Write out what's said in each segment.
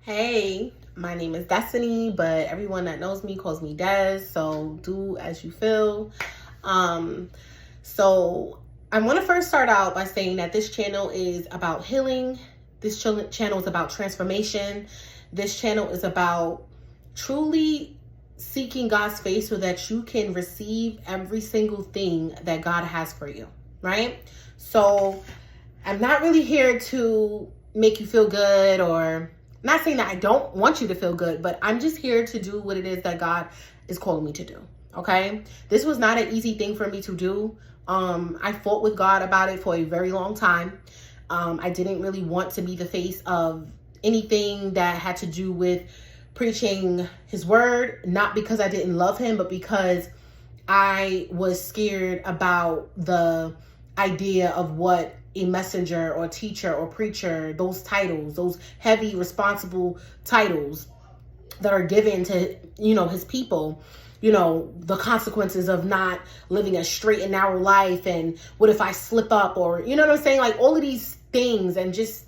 Hey, my name is Destiny, but everyone that knows me calls me Des, so do as you feel. Um, so I want to first start out by saying that this channel is about healing. This channel is about transformation. This channel is about truly seeking God's face so that you can receive every single thing that God has for you, right? So I'm not really here to make you feel good, or not saying that I don't want you to feel good, but I'm just here to do what it is that God is calling me to do. Okay. This was not an easy thing for me to do. I fought with God about it for a very long time. I didn't really want to be the face of anything that had to do with preaching his word, not because I didn't love him, but because I was scared about the idea of what a messenger or teacher or preacher, those titles, those heavy, responsible titles that are given to, his people, the consequences of not living a straight and narrow life. And what if I slip up, or, you know what I'm saying? Like all of these things and just,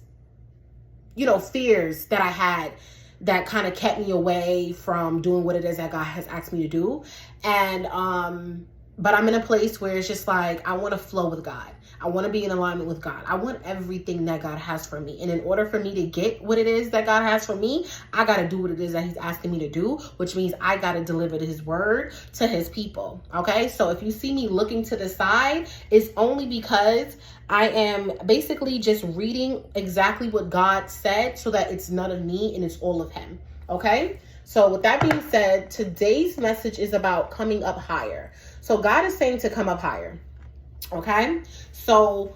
fears that I had that kind of kept me away from doing what it is that God has asked me to do. And, but I'm in a place where it's just like, I want to flow with God. I want to be in alignment with God. I want everything that God has for me. And in order for me to get what it is that God has for me, I got to do what it is that he's asking me to do, which means I got to deliver his word to his people. Okay. So if you see me looking to the side, it's only because I am basically just reading exactly what God said so that it's none of me and it's all of him. Okay. So with that being said, today's message is about coming up higher. So God is saying to come up higher. Okay. So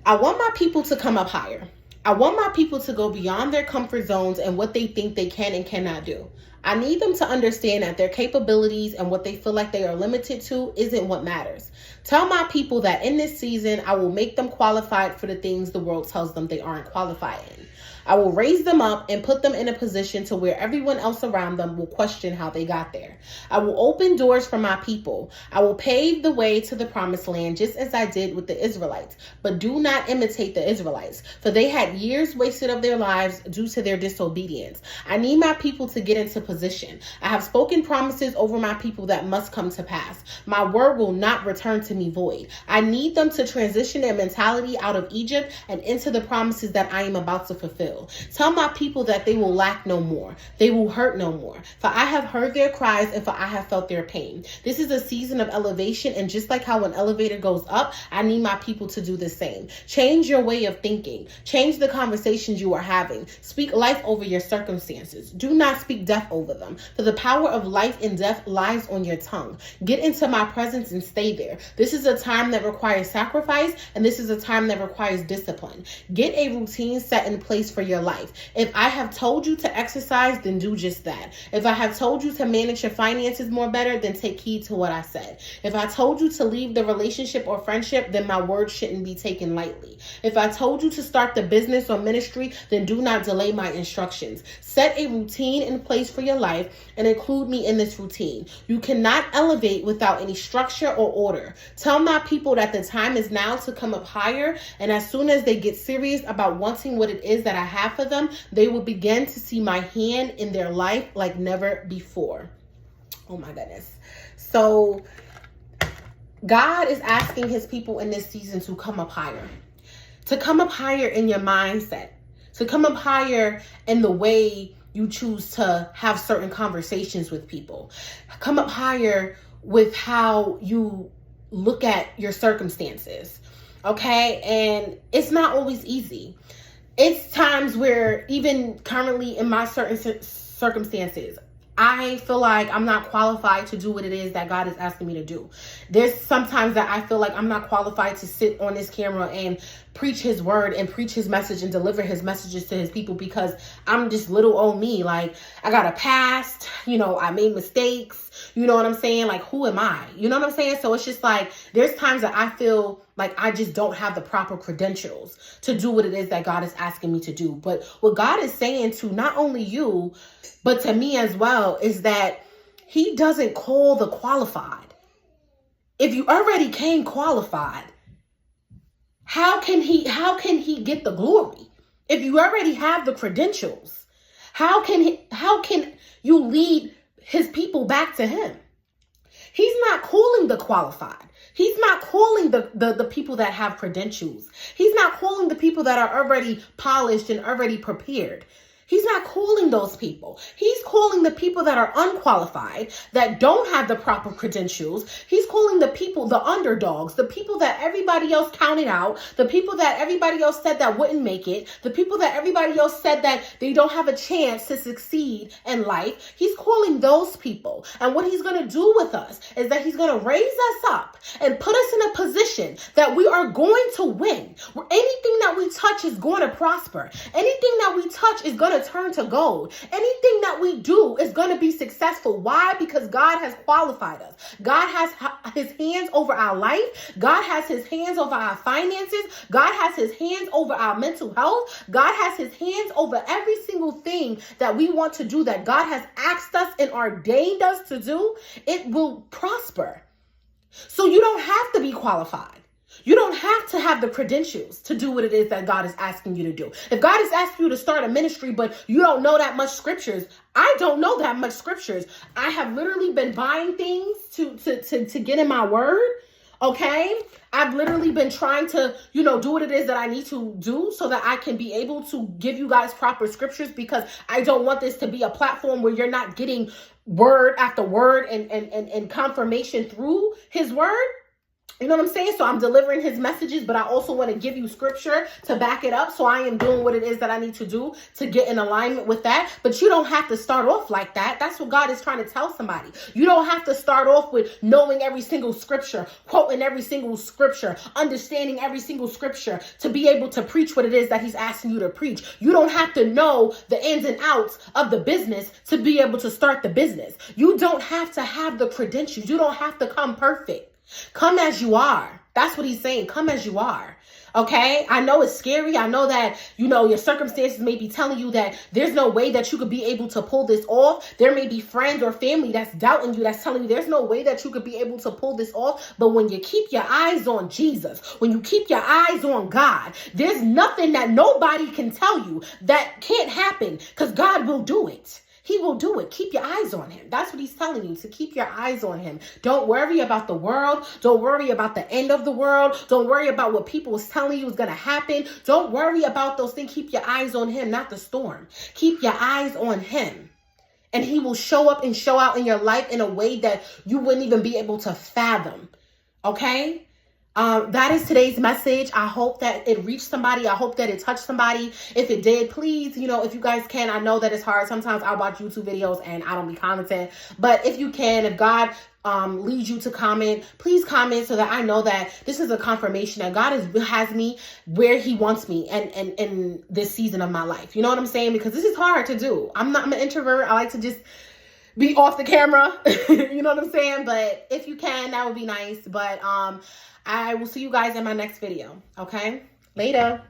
I want my people to come up higher. I want my people to go beyond their comfort zones and what they think they can and cannot do. I need them to understand that their capabilities and what they feel like they are limited to isn't what matters. Tell my people that in this season, I will make them qualified for the things the world tells them they aren't qualified in. I will raise them up and put them in a position to where everyone else around them will question how they got there. I will open doors for my people. I will pave the way to the promised land just as I did with the Israelites. But do not imitate the Israelites, for they had years wasted of their lives due to their disobedience. I need my people to get into position. I have spoken promises over my people that must come to pass. My word will not return to me void. I need them to transition their mentality out of Egypt and into the promises that I am about to fulfill. Tell my people that they will lack no more. They will hurt no more. For I have heard their cries and for I have felt their pain. This is a season of elevation, and just like how an elevator goes up, I need my people to do the same. Change your way of thinking. Change the conversations you are having. Speak life over your circumstances. Do not speak death over them. For the power of life and death lies on your tongue. Get into my presence and stay there. This is a time that requires sacrifice, and this is a time that requires discipline. Get a routine set in place for your life. If I have told you to exercise, then do just that. If I have told you to manage your finances more better, then take heed to what I said. If I told you to leave the relationship or friendship, then my word shouldn't be taken lightly. If I told you to start the business or ministry, then do not delay my instructions. Set a routine in place for your life and include me in this routine. You cannot elevate without any structure or order. Tell my people that the time is now to come up higher, and as soon as they get serious about wanting what it is that I have for them, they will begin to see my hand in their life like never before. Oh my goodness. So God is asking his people in this season to come up higher. To come up higher in your mindset. To come up higher in the way you choose to have certain conversations with people. Come up higher with how you look at your circumstances. Okay? And it's not always easy. It's times where even currently in my certain circumstances, I feel like I'm not qualified to do what it is that God is asking me to do. There's sometimes that I feel like I'm not qualified to sit on this camera and preach his word and preach his message and deliver his messages to his people because I'm just little old me. Like, I got a past, I made mistakes. You know what I'm saying? Like, who am I? You know what I'm saying? So it's just like, there's times that I feel like I just don't have the proper credentials to do what it is that God is asking me to do. But what God is saying to not only you, but to me as well, is that he doesn't call the qualified. If you already came qualified, how can he get the glory? If you already have the credentials, How can you lead his people back to him? He's not calling the qualified. He's not calling the people that have credentials. He's not calling the people that are already polished and already prepared. He's not calling those people. He's calling the people that are unqualified, that don't have the proper credentials. He's calling the people, the underdogs, the people that everybody else counted out, the people that everybody else said that wouldn't make it, the people that everybody else said that they don't have a chance to succeed in life. He's calling those people. And what he's going to do with us is that he's going to raise us up and put us in a position that we are going to win. Where anything that we touch is going to prosper. Anything that we touch is going to turn to gold. Anything that we do is going to be successful. Why? Because God has qualified us. God has his hands over our life. God has his hands over our finances. God has his hands over our mental health. God has his hands over every single thing that we want to do, that God has asked us and ordained us to do. It will prosper. So you don't have to be qualified. You don't have to have the credentials to do what it is that God is asking you to do. If God is asking you to start a ministry, but you don't know that much scriptures, I don't know that much scriptures. I have literally been buying things to get in my word. Okay. I've literally been trying to, do what it is that I need to do so that I can be able to give you guys proper scriptures, because I don't want this to be a platform where you're not getting word after word and confirmation through his word. You know what I'm saying? So I'm delivering his messages, but I also want to give you scripture to back it up. So I am doing what it is that I need to do to get in alignment with that. But you don't have to start off like that. That's what God is trying to tell somebody. You don't have to start off with knowing every single scripture, quoting every single scripture, understanding every single scripture to be able to preach what it is that he's asking you to preach. You don't have to know the ins and outs of the business to be able to start the business. You don't have to have the credentials. You don't have to come perfect. Come as you are. That's what he's saying. Come as you are. Okay. I know it's scary. I know that, your circumstances may be telling you that there's no way that you could be able to pull this off. There may be friends or family that's doubting you, that's telling you there's no way that you could be able to pull this off. But when you keep your eyes on Jesus, when you keep your eyes on God, there's nothing that nobody can tell you that can't happen, because God will do it. He will do it. Keep your eyes on him. That's what he's telling you, to keep your eyes on him. Don't worry about the world. Don't worry about the end of the world. Don't worry about what people is telling you is going to happen. Don't worry about those things. Keep your eyes on him, not the storm. Keep your eyes on him. And he will show up and show out in your life in a way that you wouldn't even be able to fathom. Okay? That is today's message. I hope that it reached somebody. I hope that it touched somebody. If it did, please, if you guys can, I know that it's hard. Sometimes I watch YouTube videos and I don't be commenting, but if you can, if God leads you to comment, please comment so that I know that this is a confirmation that God has me where he wants me and in this season of my life. You know what I'm saying? Because this is hard to do. I'm an introvert. I like to just be off the camera. You know what I'm saying? But if you can, that would be nice. But I will see you guys in my next video. Okay? Later.